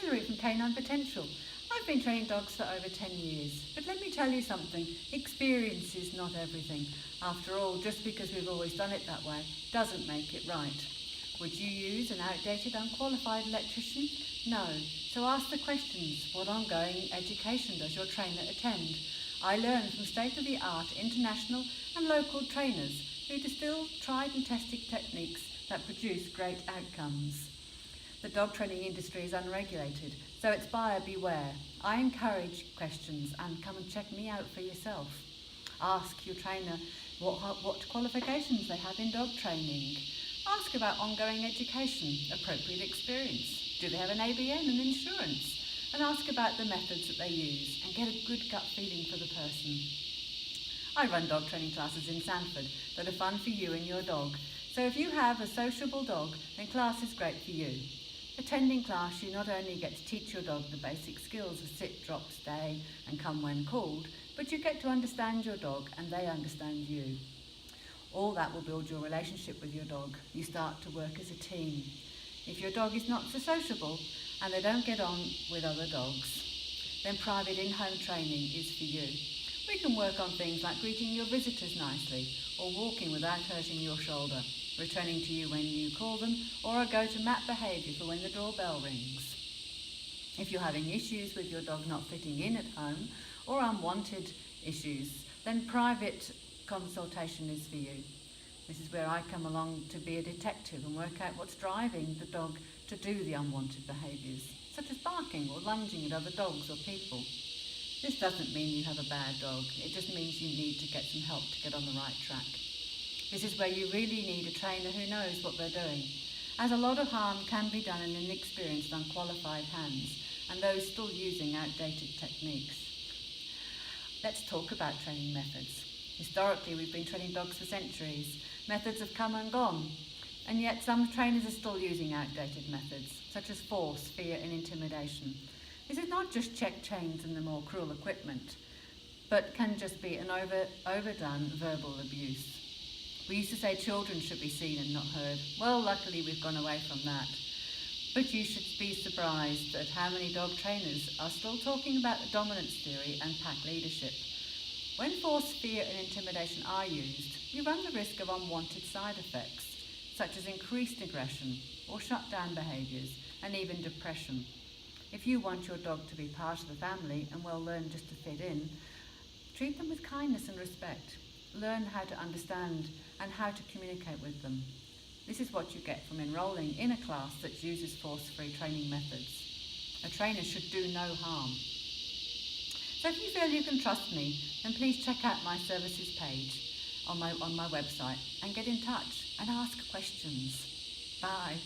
Hilary from Canine Potential. I've been training dogs for over 10 years, but let me tell you something, experience is not everything. After all, just because we've always done it that way doesn't make it right. Would you use an outdated, unqualified electrician? No. So ask the questions. What ongoing education does your trainer attend? I learn from state-of-the-art international and local trainers who distill tried and tested techniques that produce great outcomes. The dog training industry is unregulated, so it's buyer beware. I encourage questions and come and check me out for yourself. Ask your trainer what qualifications they have in dog training. Ask about ongoing education, appropriate experience. Do they have an ABN and insurance? And ask about the methods that they use and get a good gut feeling for the person. I run dog training classes in Sanford that are fun for you and your dog. So if you have a sociable dog, then class is great for you. Attending class, you not only get to teach your dog the basic skills of sit, drop, stay and come when called, but you get to understand your dog and they understand you. All that will build your relationship with your dog. You start to work as a team. If your dog is not so sociable and they don't get on with other dogs, then private in-home training is for you. We can work on things like greeting your visitors nicely or walking without hurting your shoulder, returning to you when you call them, or a go-to-mat behaviour for when the doorbell rings. If you're having issues with your dog not fitting in at home or unwanted issues, then private consultation is for you. This is where I come along to be a detective and work out what's driving the dog to do the unwanted behaviours, such as barking or lunging at other dogs or people. This doesn't mean you have a bad dog, it just means you need to get some help to get on the right track. This is where you really need a trainer who knows what they're doing, as a lot of harm can be done in inexperienced, unqualified hands, and those still using outdated techniques. Let's talk about training methods. Historically, we've been training dogs for centuries. Methods have come and gone, and yet some trainers are still using outdated methods, such as force, fear and intimidation. This is not just check chains and the more cruel equipment, but can just be an overdone verbal abuse. We used to say children should be seen and not heard. Well, luckily we've gone away from that. But you should be surprised at how many dog trainers are still talking about the dominance theory and pack leadership. When force, fear and intimidation are used, you run the risk of unwanted side effects, such as increased aggression or shut-down behaviours and even depression. If you want your dog to be part of the family and well learn just to fit in, treat them with kindness and respect. Learn how to understand and how to communicate with them. This is what you get from enrolling in a class that uses force-free training methods. A trainer should do no harm. So if you feel you can trust me, then please check out my services page on my website and get in touch and ask questions. Bye.